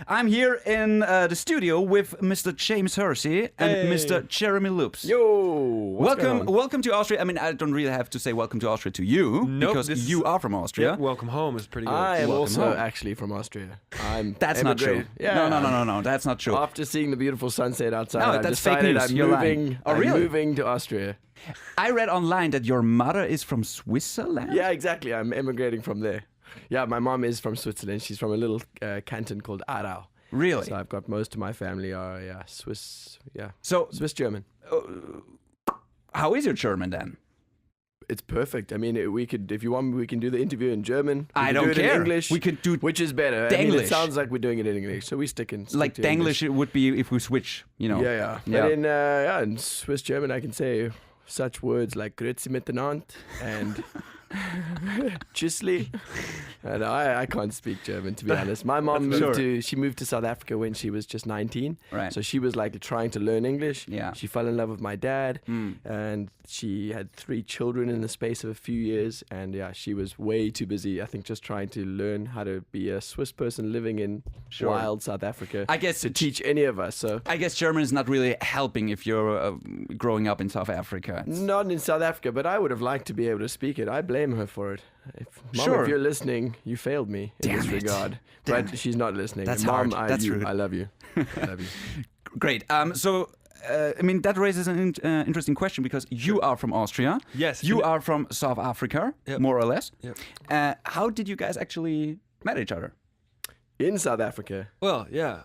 I'm here in the studio with Mr. James Hersey and Mr. Jeremy Loops. Yo, welcome to Austria. I mean, I don't really have to say welcome to Austria to you because you are from Austria. Yeah, welcome home is pretty good. I am Welcome also home. actually from Austria. That's not true. Yeah. No, that's not true. After seeing the beautiful sunset outside, No, I've that's fake decided news. I'm You're lying. moving. Oh, I'm really? moving to Austria. I read online that your mother is from Switzerland. Yeah, exactly. I'm emigrating from there. Yeah, my mom is from Switzerland. She's from a little canton called Aarau. Really? So I've got most of my family are Swiss. Yeah, So, Swiss German. how is your German then? It's perfect. I mean, we could, if you want, we can do the interview in German. I can don't do it care. In English. We could do which is better. I mean, Denglish. it sounds like we're doing it in English, so we stick like to Denglish. It would be if we switch. You know. Yeah. But in Swiss German, I can say such words like "Grüezi miteinander" and "Tschüssli." And I can't speak German, to be honest. My mom moved to South Africa when she was just 19. Right. So she was like trying to learn English. Yeah. She fell in love with my dad, and she had 3 children in the space of a few years. And yeah, she was way too busy, I think, just trying to learn how to be a Swiss person living in wild South Africa. I guess to teach any of us. So I guess German is not really helping if you're growing up in South Africa. not in South Africa, but I would have liked to be able to speak it. I blame her for it. Mom, if you're listening, you failed me in this regard. But she's not listening. That's Mom, hard. That's rude. I love you. I love you. Great. I mean, that raises an interesting question because you are from Austria. Yes. You are from South Africa, Yep. more or less. Yep. How did you guys actually meet each other? In South Africa. Well, yeah.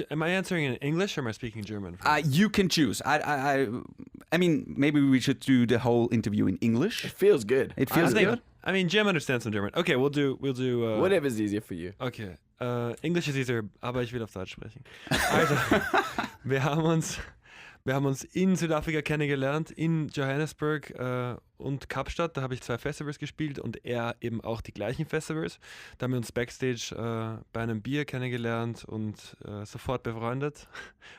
Am I answering in English or am I speaking German? You can choose. I mean, maybe we should do the whole interview in English. It feels good. It feels good. I mean, Jim understands some German. Okay, we'll do. Whatever's easier for you. Okay. English is easier, aber ich will auf Deutsch sprechen. Also, wir haben uns in Südafrika kennengelernt, in Johannesburg und Kapstadt. Da habe ich 2 Festivals gespielt und er eben auch die gleichen Festivals. Da haben wir uns Backstage bei einem Bier kennengelernt und sofort befreundet,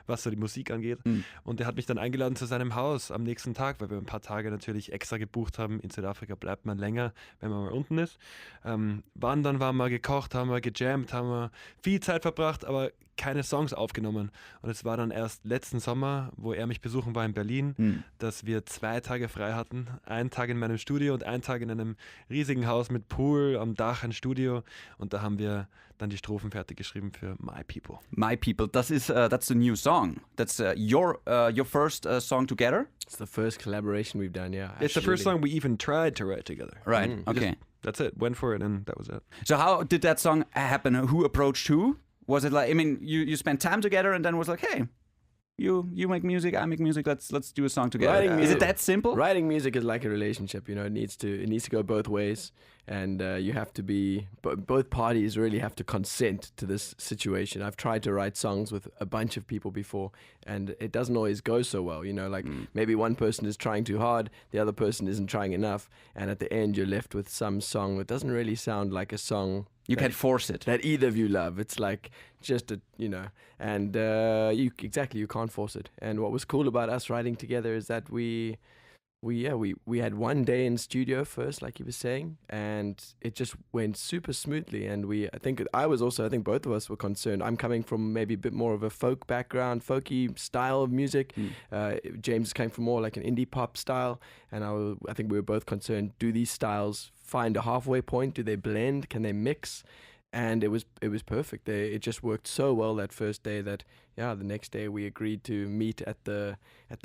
was so die Musik angeht. Und er hat mich dann eingeladen zu seinem Haus am nächsten Tag, weil wir ein paar Tage natürlich extra gebucht haben. In Südafrika bleibt man länger, wenn man mal unten ist. Wandern waren wir, gekocht haben wir, gejammt haben wir, viel Zeit verbracht, aber keine Songs aufgenommen. Und es war dann erst letzten Sommer, wo er mich besuchen war in Berlin, dass wir 2 Tage frei hatten. Einen Tag in meinem Studio und einen Tag in einem riesigen Haus mit Pool, am Dach ein Studio. Und da haben wir dann die Strophen fertig geschrieben für My People. My People, that's the new song. That's your first song together? It's the first collaboration we've done, yeah. It's the first song we even tried to write together. Right, okay. That's it, went for it and that was it. So how did that song happen? Who approached who? Was it like, I mean, you spent time together and then was like, hey, you make music, I make music, let's do a song together. Is it that simple? Writing music is like a relationship, you know, it needs to go both ways, and you have to be, both parties really have to consent to this situation. I've tried to write songs with a bunch of people before, and it doesn't always go so well, you know, like maybe one person is trying too hard, the other person isn't trying enough, and at the end you're left with some song that doesn't really sound like a song You can't force it. that either of you love. It's like just a, you know, and you can't force it. And what was cool about us writing together is that we had one day in studio first, like he was saying, and it just went super smoothly. And I think both of us were concerned. I'm coming from maybe a bit more of a folk background, folky style of music. James came from more like an indie pop style, and I think we were both concerned, do these styles find a halfway point? Do they blend? Can they mix? And it was perfect. It just worked so well that first day that the next day we agreed to meet at the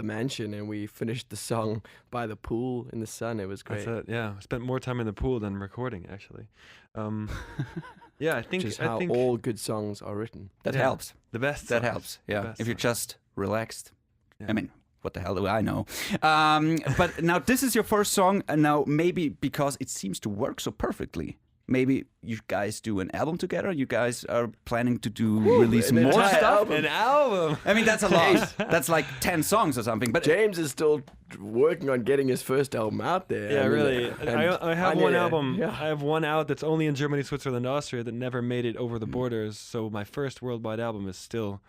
mansion, and we finished the song by the pool in the sun. It was great. That's it. Yeah, I spent more time in the pool than recording actually. Yeah, I think Which is how all good songs are written. That helps. The best. That songs. helps. Yeah, best if you're songs. just relaxed. Yeah. I mean, what the hell do I know? But now this is your first song, and now maybe because it seems to work so perfectly, maybe you guys do an album together. You guys are planning to release more stuff. An album. I mean, that's a lot. That's like 10 songs or something. But James is still working on getting his first album out there. Yeah, I mean, really. and I have one album. Yeah. I have one out that's only in Germany, Switzerland, Austria that never made it over the borders. So my first worldwide album is still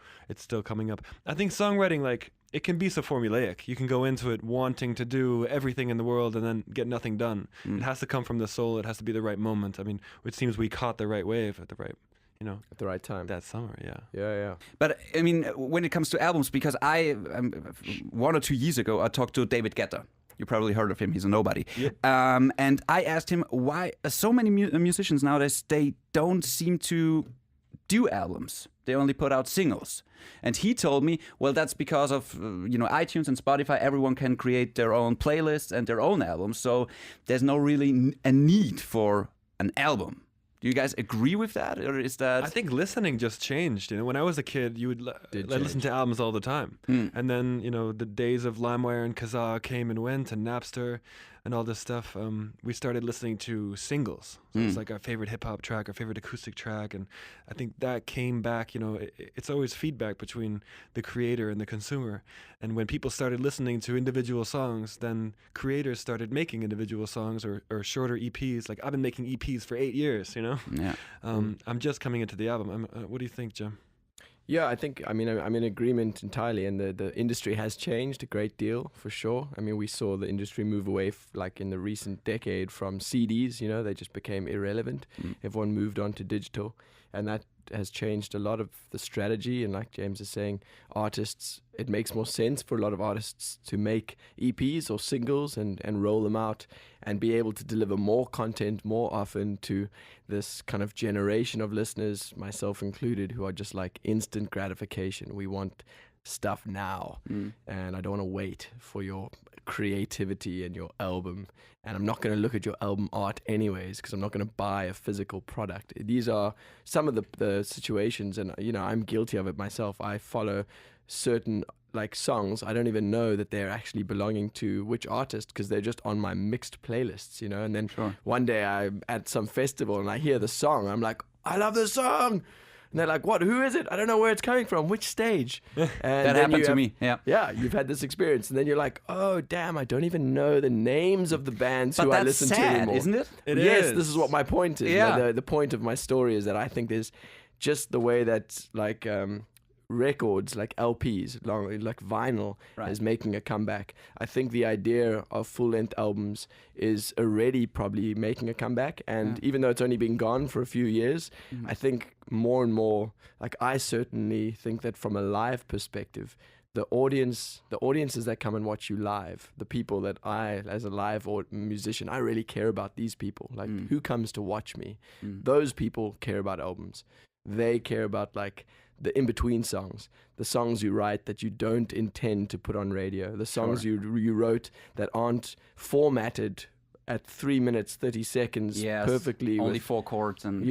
coming up. I think songwriting, like, it can be so formulaic. You can go into it wanting to do everything in the world and then get nothing done. It has to come from the soul. It has to be the right moment. I mean, it seems we caught the right wave at the right, At the right time. that summer. Yeah. Yeah. But I mean, when it comes to albums, because 1 or 2 years ago, I talked to David Guetta. You probably heard of him. He's a nobody. Yep. And I asked him why so many musicians nowadays, they don't seem to do albums. They only put out singles. And he told me, well, that's because of iTunes and Spotify. Everyone can create their own playlists and their own albums. So there's no really a need for an album. Do you guys agree with that, or is that? I think listening just changed. When I was a kid, you would listen to albums all the time, and then the days of LimeWire and Kazaa came and went, and Napster, and all this stuff. We started listening to singles. So it's like our favorite hip hop track, our favorite acoustic track, and I think that came back. It's always feedback between the creator and the consumer. And when people started listening to individual songs, then creators started making individual songs or shorter EPs. Like I've been making EPs for 8 years. Yeah. I'm just coming into the album. What do you think, Jim? Yeah, I think, I'm in agreement entirely, and the industry has changed a great deal, for sure. I mean, we saw the industry move away, like in the recent decade, from CDs, they just became irrelevant. Everyone moved on to digital, and that has changed a lot of the strategy. And like James is saying, it makes more sense for a lot of artists to make EPs or singles and roll them out and be able to deliver more content more often to this kind of generation of listeners, myself included, who are just like instant gratification. We want stuff now, and I don't want to wait for your creativity and your album. And I'm not going to look at your album art anyways, because I'm not going to buy a physical product. These are some of the situations, and I'm guilty of it myself. I follow certain like songs, I don't even know that they're actually belonging to which artist, because they're just on my mixed playlists, and then one day I'm at some festival and I hear the song, I'm like, I love this song. And they're like, what? Who is it? I don't know where it's coming from. Which stage? And that happened to me. Yeah. Yeah, you've had this experience. And then you're like, oh, damn, I don't even know the names of the bands who I listen to anymore. Isn't it? Yes, this is what my point is. Yeah. The point of my story is that I think there's just the way that like records, like LPs, like vinyl, is making a comeback. I think the idea of full-length albums is already probably making a comeback, and even though it's only been gone for a few years, I think more and more, like I certainly think that from a live perspective, the audiences that come and watch you live, the people that I, as a live musician, I really care about these people. Like who comes to watch me? Those people care about albums. They care about like the in-between songs, the songs you write that you don't intend to put on radio, the songs you wrote that aren't formatted at 3 minutes 30 seconds perfectly, only 4 chords, and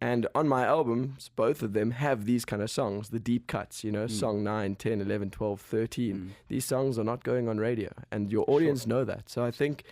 and on my albums, both of them have these kind of songs, the deep cuts, song 9, 10, 11, 12, 13. These songs are not going on radio, and your audience know that. So I think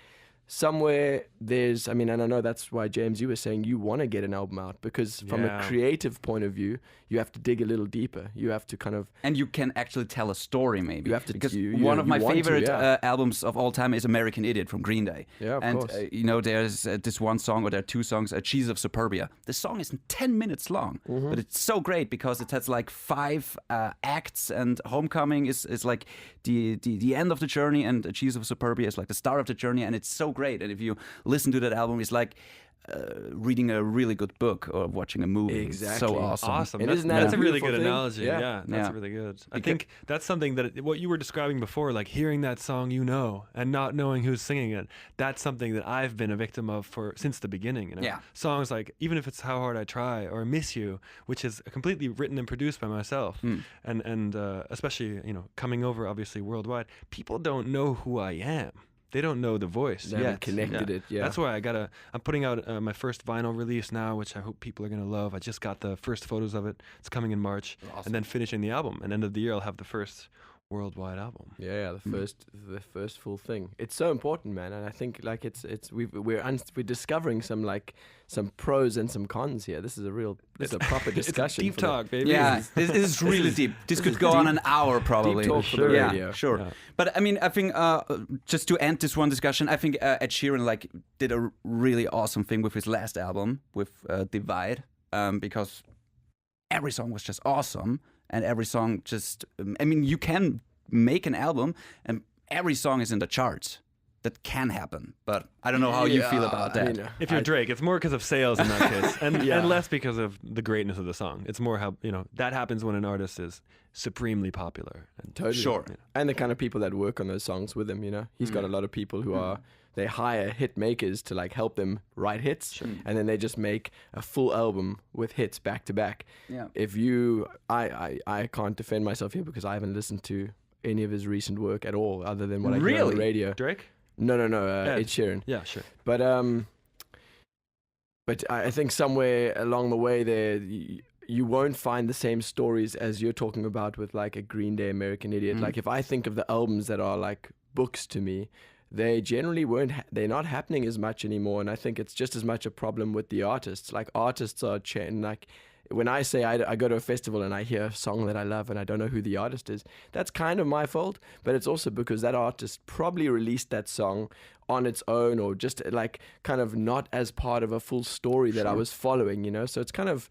somewhere there's, and I know that's why, James, you were saying you want to get an album out, because from a creative point of view, you have to dig a little deeper. You have to kind of... And you can actually tell a story, maybe. You have to... Because one of my favorite albums of all time is American Idiot from Green Day. Yeah, of course. There's this one song, or there are 2 songs, Cheese of Suburbia. The song is 10 minutes long, but it's so great because it has like 5 acts, and Homecoming is like the end of the journey, and Cheese of Suburbia is like the start of the journey, and it's so great. And if you listen to that album, it's like reading a really good book or watching a movie. Exactly. So awesome. And that's a really good thing? analogy. Yeah, that's really good. I think that's something that what you were describing before, like hearing that song, and not knowing who's singing it. That's something that I've been a victim of since the beginning. Songs like, even if it's How Hard I Try or Miss You, which is completely written and produced by myself, and especially coming over obviously worldwide, people don't know who I am. They don't know the voice. They haven't connected it. Yeah, that's why I'm putting out my first vinyl release now, which I hope people are gonna love. I just got the first photos of it. It's coming in March, and then finishing the album. And end of the year, I'll have the first worldwide album. Yeah, the first full thing. It's so important, man. And I think like we're discovering some pros and some cons here. This is a proper discussion. It's a deep talk, baby. Yeah, this is really deep. This could go on an hour probably. Deep talk for the radio. Sure. Yeah. But I think just to end this one discussion, I think Ed Sheeran did a really awesome thing with his last album with Divide, because every song was just awesome. And every song just, you can make an album and every song is in the charts. that can happen, but I don't know how you feel about that. If you're Drake, it's more because of sales in that case, and less because of the greatness of the song. It's more how that happens when an artist is supremely popular. And Totally. Sure. And the kind of people that work on those songs with him, he's got a lot of people who they hire hit makers to like help them write hits, and then they just make a full album with hits back to back. Yeah. If I can't defend myself here because I haven't listened to any of his recent work at all, other than what I hear on the radio. Drake? No, Ed Sheeran. Yeah, sure. But I think somewhere along the way there, you won't find the same stories as you're talking about with like a Green Day, American Idiot. Like if I think of the albums that are like books to me, they generally they're not happening as much anymore. And I think it's just as much a problem with the artists. Like artists are like when I say I go to a festival and I hear a song that I love and I don't know who the artist is, that's kind of my fault. But it's also because that artist probably released that song on its own, or just like kind of not as part of a full story that I was following, So it's kind of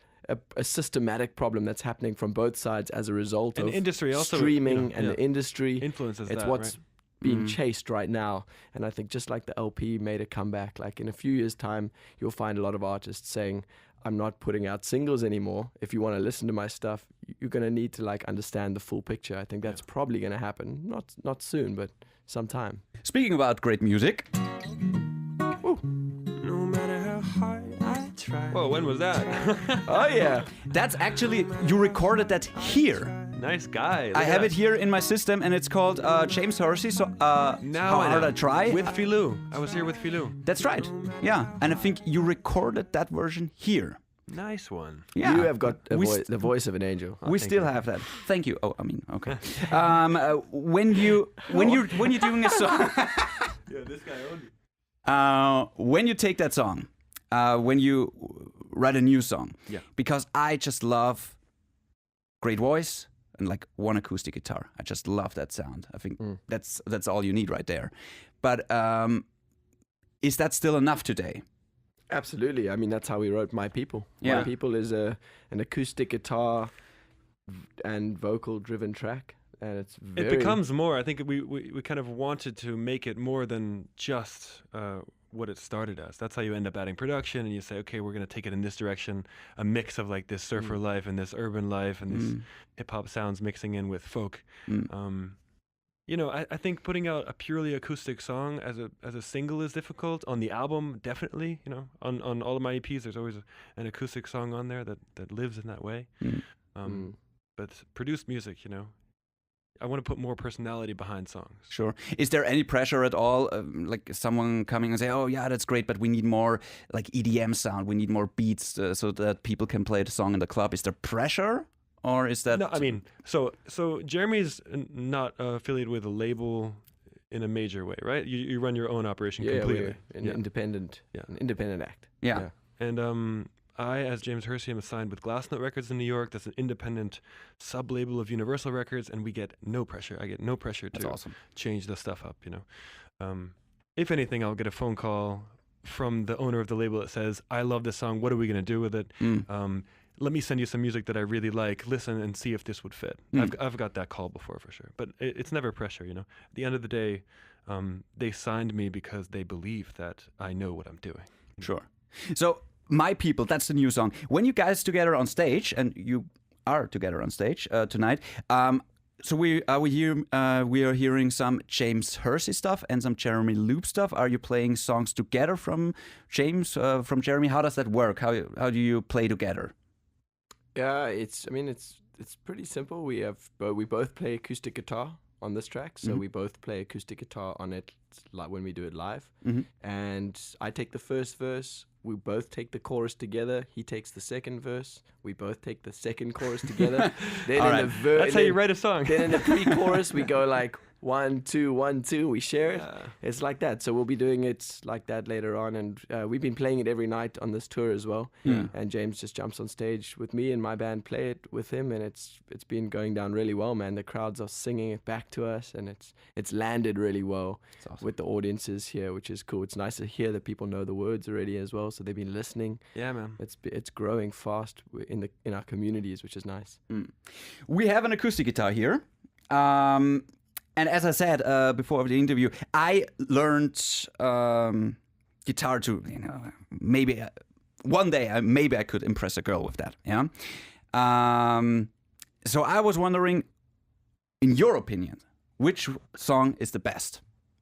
a systematic problem that's happening from both sides as a result of industry also, streaming and the industry influences it's that, what's right? being chased right now. And I think just like the LP made a comeback, like in a few years' time, you'll find a lot of artists saying, I'm not putting out singles anymore. If you want to listen to my stuff, you're going to need to like understand the full picture. I think that's probably going to happen. Not soon, but sometime. Speaking about great music. No matter how hard I try. Whoa, when was that? Oh, yeah. That's actually, you recorded that here. Nice guy. I have it here in my system, and it's called James Hersey. So Now How Hard I Try. With Filou. I was here with Filou. That's right. Yeah, and I think you recorded that version here. Nice one. Yeah, You have got We the voice of an angel. we still have that. Thank you. Oh, I mean, okay. When you're doing a song, Yeah, this guy owned it. when you take that song, when you write a new song, because I just love great voice and like one acoustic guitar. I just love that sound. I think that's all you need right there. But is that still enough today? Absolutely. I mean, that's how we wrote My People. Yeah. My People is an acoustic guitar and vocal-driven track. And it's very... It becomes more. I think we kind of wanted to make it more than just what it started as. That's how you end up adding production, and you say, okay, we're going to take it in this direction, a mix of like this surfer life and this urban life and these hip-hop sounds mixing in with folk. I think putting out a purely acoustic song as a single is difficult. On the album, definitely. On all of my EPs, there's always an acoustic song on there that lives in that way. But produced music, I want to put more personality behind songs. Sure. Is there any pressure at all, like someone coming and say, "Oh yeah, that's great, but we need more like EDM sound. We need more beats so that people can play the song in the club"? Is there pressure, or is that? No, I mean, so Jeremy's not affiliated with a label in a major way, right? You run your own operation completely. We're an independent act. Yeah. And I, as James Hersey, am signed with Glassnote Records in New York. That's an independent sub-label of Universal Records, and we get no pressure. I get no pressure to change the stuff up, If anything, I'll get a phone call from the owner of the label that says, I love this song, what are we going to do with it? Let me send you some music that I really like. Listen and see if this would fit. I've got that call before for sure. But it's never pressure, At the end of the day, they signed me because they believe that I know what I'm doing. Sure. So, My People, that's the new song. When you guys together on stage, and you are together on stage tonight, so we are hearing some James Hersey stuff and some Jeremy Loop stuff. Are you playing songs together from James, from Jeremy? How does that work? How do you play together? Yeah, it's pretty simple. We both play acoustic guitar on this track, so we both play acoustic guitar on it, like when we do it live. And I take the first verse. We both take the chorus together. He takes the second verse. We both take the second chorus together. Then That's how you write a song. Then in the pre-chorus, we go like 1, 2, 1, 2. We share it. It's like that. So we'll be doing it like that later on. And we've been playing it every night on this tour as well. And James just jumps on stage with me and my band play it with him. And it's been going down really well, man. The crowds are singing it back to us. And it's landed really well with the audiences here, which is cool. It's nice to hear that people know the words already as well. So they've been listening. Yeah, man. It's growing fast in our communities, which is nice. We have an acoustic guitar here. And as I said before the interview, I learned guitar to, maybe one day maybe I could impress a girl with that. Yeah. So I was wondering, in your opinion, which song is the best?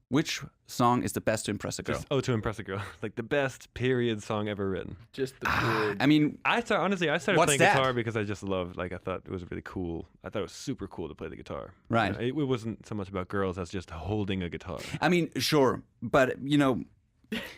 Which song is the best to impress a girl? To impress a girl. Like the best period song ever written. Just the period. I mean, I started What's playing that? guitar because I just loved, like, I thought it was really cool. I thought it was super cool to play the guitar. Right. It wasn't so much about girls as just holding a guitar. I mean, sure, but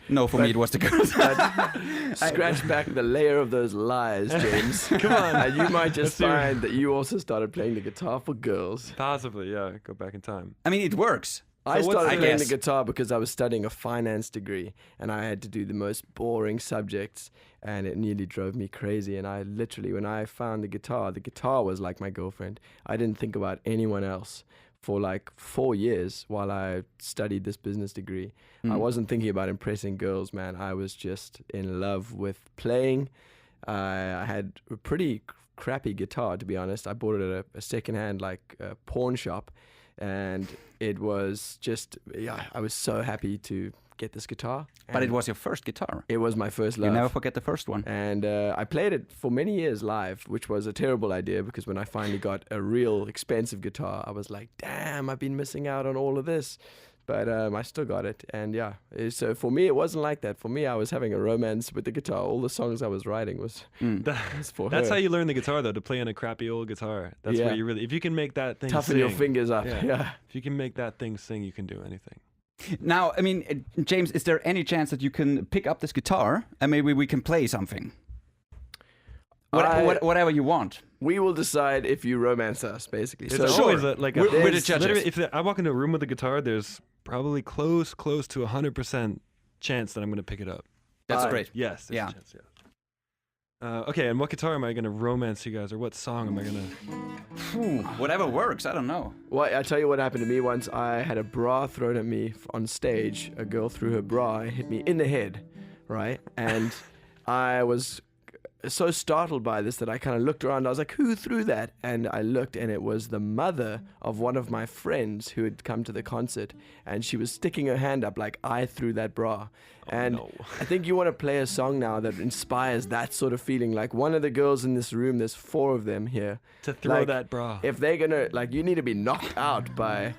no, for me it was the girls. Scratch back the layer of those lies, James. Come on. And you might just Let's do it. find that you also started playing the guitar for girls. Possibly, yeah. Go back in time. I mean, it works. I started I playing the guess. guitar because I was studying a finance degree and I had to do the most boring subjects and it nearly drove me crazy. And I literally, when I found the guitar was like my girlfriend. I didn't think about anyone else for like 4 years while I studied this business degree. I wasn't thinking about impressing girls, man. I was just in love with playing. I had a pretty crappy guitar, to be honest. I bought it at a secondhand pawn shop. And it was just, I was so happy to get this guitar. But it was your first guitar. It was my first love. You never forget the first one. And I played it for many years live, which was a terrible idea because when I finally got a real expensive guitar, I was like, damn, I've been missing out on all of this. But I still got it. And so for me, it wasn't like that. For me, I was having a romance with the guitar. All the songs I was writing was for That's her. how you learn the guitar, though, to play on a crappy old guitar. That's where you really, if you can make that thing Toughen sing. your fingers up. Yeah. If you can make that thing sing, you can do anything. Now, I mean, James, is there any chance that you can pick up this guitar and maybe we can play something? Whatever you want. We will decide if you romance us, basically. It's So always We're like the there's judges. literally, if I walk into a room with a guitar, there's probably close to 100% chance that I'm going to pick it up. That's great. Yes. There's Yeah. a chance, yeah. Okay, and what guitar am I going to romance you guys, or what song am I going to... Whatever works, I don't know. Well, I tell you what happened to me once. I had a bra thrown at me on stage. A girl threw her bra and hit me in the head, right? And I was so startled by this that I kind of looked around. I was like, who threw that? And I looked, and it was the mother of one of my friends who had come to the concert. And she was sticking her hand up like, I threw that bra. And no. I think you want to play a song now that inspires that sort of feeling. Like one of the girls in this room, there's 4 of them here. To throw Like, that bra. If they're gonna, like, you need to be knocked out by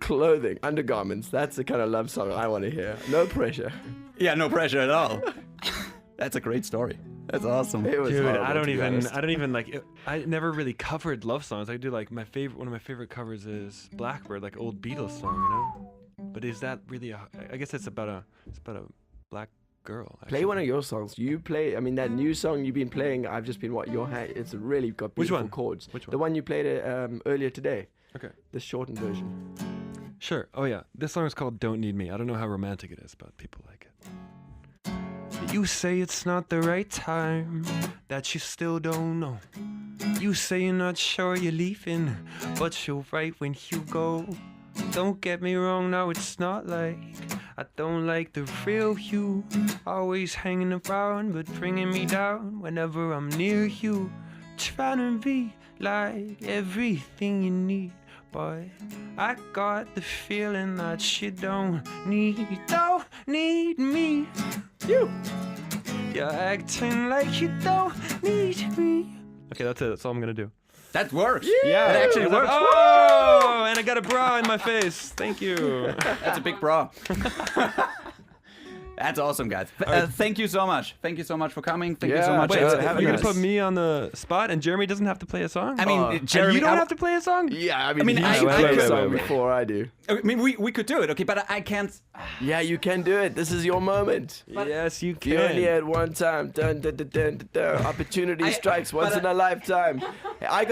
clothing, undergarments. That's the kind of love song I want to hear. No pressure. Yeah, no pressure at all. That's a great story. That's awesome. It was Dude, horrible, I don't to be even honest. like. I never really covered love songs. I do like one of my favorite covers is Blackbird, like old Beatles song, you know. But is that really I guess it's about a black girl. Actually. Play one of your songs. You play. I mean, that new song you've been playing. I've just been It's really got Which beautiful one? chords. Which one? The one you played earlier today. Okay. The shortened version. Sure. Oh yeah. This song is called "Don't Need Me." I don't know how romantic it is, but people like it. You say it's not the right time, that you still don't know. You say you're not sure you're leaving, but you're right when you go. Don't get me wrong, now it's not like I don't like the real you. Always hanging around, but bringing me down whenever I'm near you. Trying to be like everything you need, but I got the feeling that you don't need me. You're acting like you don't need me. Okay, that's it. That's all I'm gonna do. That works. Yeah, It actually works. Oh, and I got a bra in my face. Thank you. That's a big bra. That's awesome, guys. Thank you so much. Thank you so much for coming. Thank you so Yeah, much. wait, for so having You're us. gonna put me on the spot, and Jeremy doesn't have to play a song. I mean, And Jeremy, you don't have to play a song. Yeah, I mean, he I- should I- play wait, a song wait. before I do. I mean, we could do it, okay, but I can't. Yeah, you can do it. This is your moment. Yes, you can. You only had one time. Dun, dun, dun, dun, dun, dun. Opportunity strikes once in a lifetime. I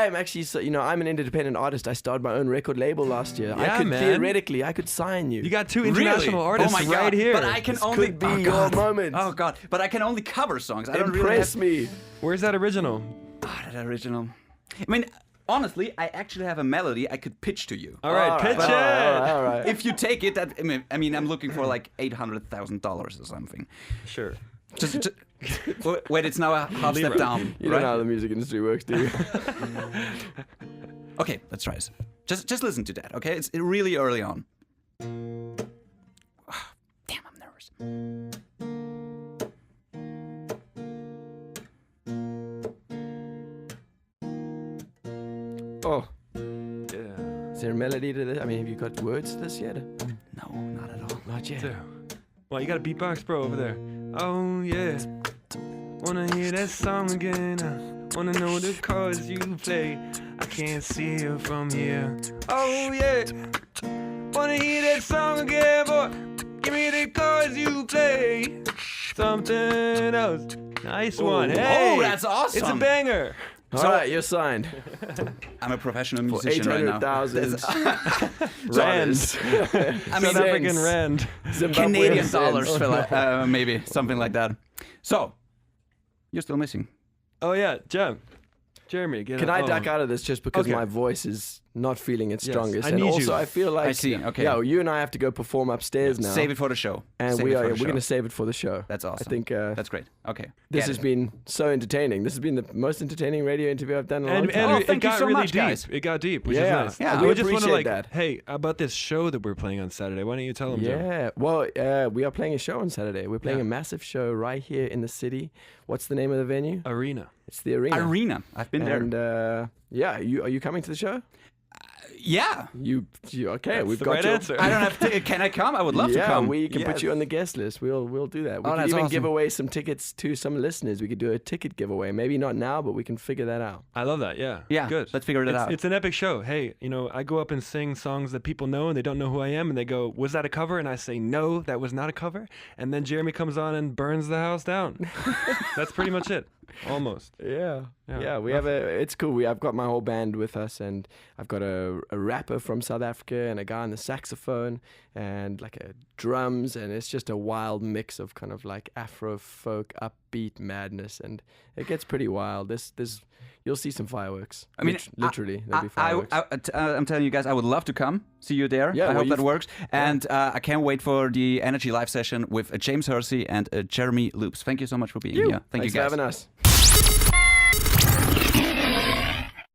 am actually, I'm an independent artist. I started my own record label last year. Yeah, I could man. theoretically, I could sign you. You got 2 international Really? artists Oh my right God. here. But I can This only could be your moment. Oh God! But I can only cover songs. I don't really Impress have. me. Where's that original? That original. I mean, honestly, I actually have a melody I could pitch to you. All right, All pitch right, it. all right. If you take it, I mean, I'm looking for like $800,000 or something. Sure. Just wait, it's now a half step down. You right? don't know how the music industry works, do you? Okay, let's try this. Just listen to that, okay? It's really early on. Damn, I'm nervous. Oh, Yeah. is there a melody to this? I mean, have you got words to this yet? No, not at all. Not yet. Yeah. Well, you got a beatbox, bro, over there. Oh, yeah. Wanna hear that song again? Wanna know the chords you play? I can't see you from here. Oh, yeah. Wanna hear that song again, boy? Give me the chords you play. Something else. Nice one. Hey, Oh, that's awesome. It's a banger. All right, you're signed. I'm a professional For musician right now. 800,000 Rand. I mean, South African rand. Canadian dollars, maybe something like that. So, you're still missing. Oh, yeah, Jeremy, get Can up. I Oh. duck out of this just because Okay. my voice is not feeling its Yes, strongest? I And need also, you. I feel like I see, okay. Yeah, you and I have to go perform upstairs now. Save it for the show. and Save we it for are the we're show. going to save it for the show. That's awesome. I think That's great. Okay. this Get has it. been so entertaining. This has been the most entertaining radio interview I've done in a long And, time. and Oh, it thank you got so really much, deep. guys. It got deep, which Yeah. is nice. Yeah. I We just want to appreciate like, that. hey, about this show that we're playing on Saturday. Why don't you tell them, Joe? Yeah, well, we are playing a show on Saturday. We're playing Yeah. a massive show right here in the city. What's the name of the venue? Arena. It's the Arena. Arena. I've been there. And yeah, are you coming to the show? Yeah. You okay? That's We've the got right you. answer. I don't have to. Can I come? I would love to come. we can Yes. put you on the guest list. We'll do that. We Oh, could that's even awesome. give away some tickets to some listeners. We could do a ticket giveaway. Maybe not now, but we can figure that out. I love that. Yeah. Yeah, Good. let's figure it out. It's an epic show. Hey, I go up and sing songs that people know and they don't know who I am, and they go, "Was that a cover?" And I say, "No, that was not a cover." And then Jeremy comes on and burns the house down. That's pretty much it. Almost. Yeah. Yeah, We have it's cool. I've got my whole band with us, and I've got a rapper from South Africa and a guy on the saxophone and like a drums, and it's just a wild mix of kind of like Afro folk, upbeat madness, and it gets pretty wild. This you'll see some fireworks. I mean, literally, there'll be fireworks. I'm telling you guys, I would love to come see you there. Yeah, I well, hope that you've- works. And I can't wait for the Energy Live session with James Hersey and Jeremy Loops. Thank you so much for being here. Thank Thanks you for guys. having us.